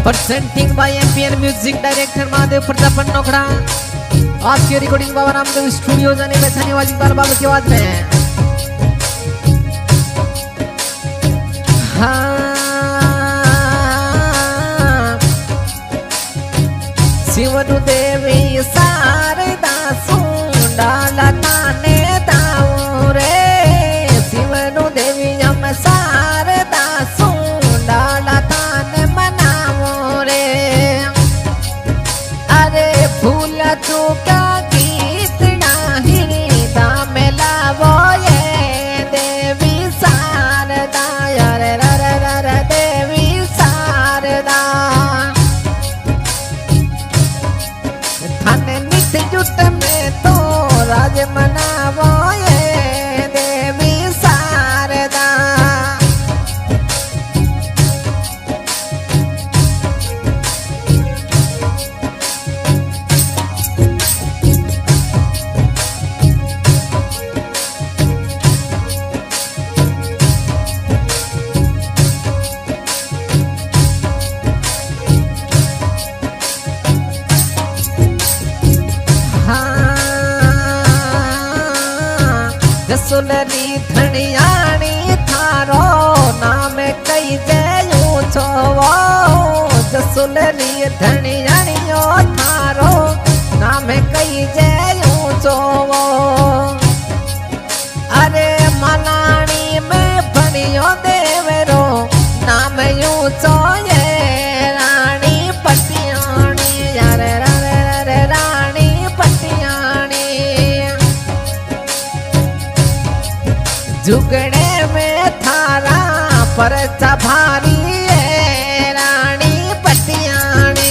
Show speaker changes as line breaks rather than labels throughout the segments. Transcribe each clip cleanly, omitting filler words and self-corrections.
Presenting by MPN Music Director Mahadev Prathapan Nokhra. आज की recording Baba Ramdev studio जाने में छाने वाली बाल बाबा की आवाज में। हाँ शिवनु देवी शारदा सुंडाला ताने दाऊ रे शिवनु देवी हम शारदा सुंडाला ताने मनावो रे। अरे फूल तू का गीत नाही दाम लावो ये देवी शारदा रे रे रे देवी शारदा। थाने नित्य जुट में तो राज मनावो ये देवी शारदा। सुनरी धनियाणी थारो नाम कई जयू छो जसुलरी धनियाणियो थारो नाम कई जयू छो। अरे मलानी में बनियो देवरो नाम यू छो ये रानी पटियाणी यार रे रानी पटियाणी। जुगड़े में थारा परचा भारी है रानी पटियाणी।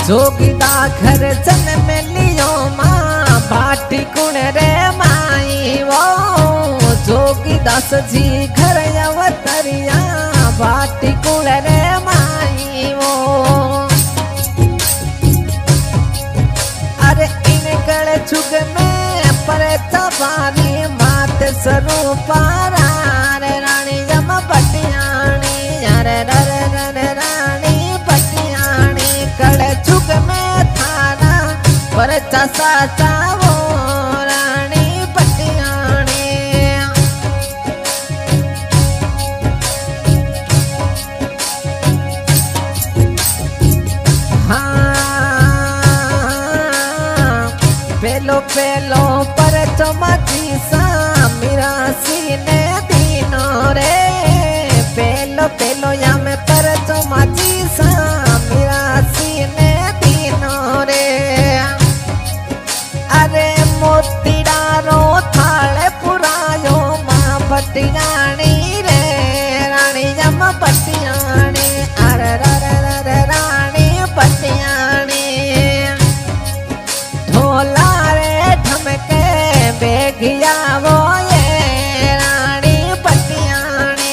जोगिदा घर जन्म लियो माँ बाटी कुण रे माई वो जोगिदास जी घर अवतरिया बाटी कुण रे माई वो। अरे इन गल जुग में पर तबारी मात स्वरूपा रे रानी जम पटियाणी अरे रे रे रानी पटियाणी। कड़ जुग में थाना पर साचा वो रानी पटियाणी। हाँ पेलो पेलो पर चमची सा मेरा सीने दीनो रे पेलो पेलो या में पर चमची सा मेरा सीने दीनो रे। अरे मोतीडारो थाले पुरायो माँ पटियाणी रे रानी जम पटियाणी अरे रे रानी पटियाणी। ढोला रे ढमके बेगिया वो ये रानी पटियाणी।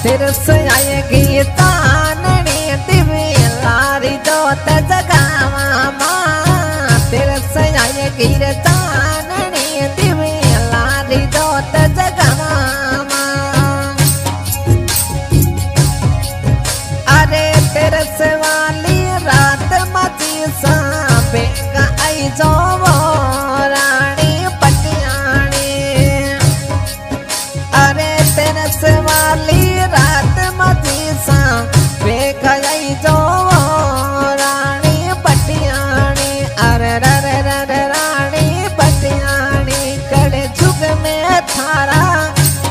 तिरस आएगी ताननी दिवी लारी जोत जगावा माँ तिरस आएगी ताननी दिवी लारी जोत जगावा माँ।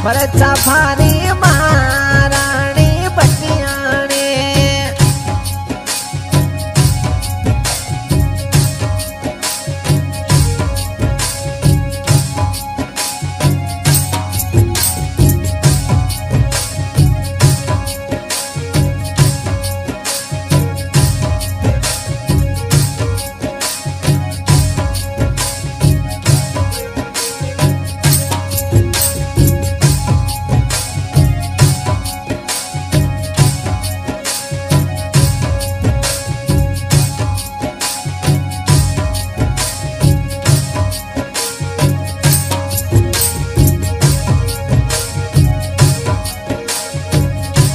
फरचा भारी महारानी पटियाणी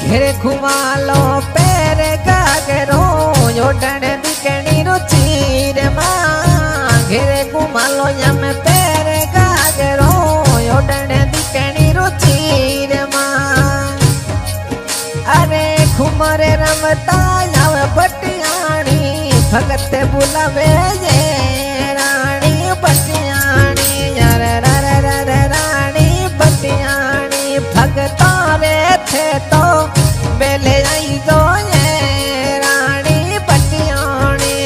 घेरे घुमालो पैर गागरो योडन दिकनी रुचि रे मां घेरे घुमालो यम पैर गागरो योडन दिकनी रुचि रे मां अरे घुमरे रमता जाव पटियाणी भगत बुलावे ये रानी पटियाणी यार रानी पटियाणी भगता रे थे तो बेले आई दो ये रानी पटियाणी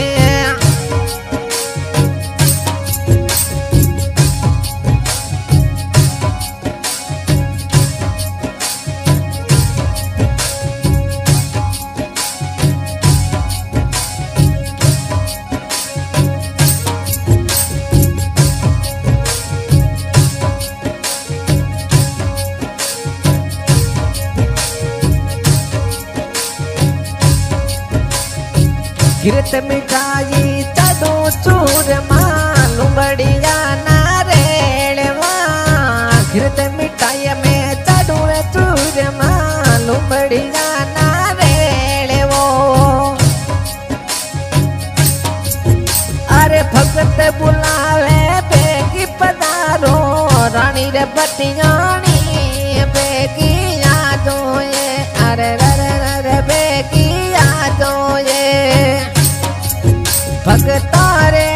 गिरत मिठाई चढ़ो चूर मालू बढ़िया नारेल गिरत मिठाई में चढ़ो चूर मालू बढ़िया नारेल वो अरे भगत बुलावे बेगी पधारो रानी रे पटियाणी बेगी यादो ये अरे रे बेगी यादो ये भगता रे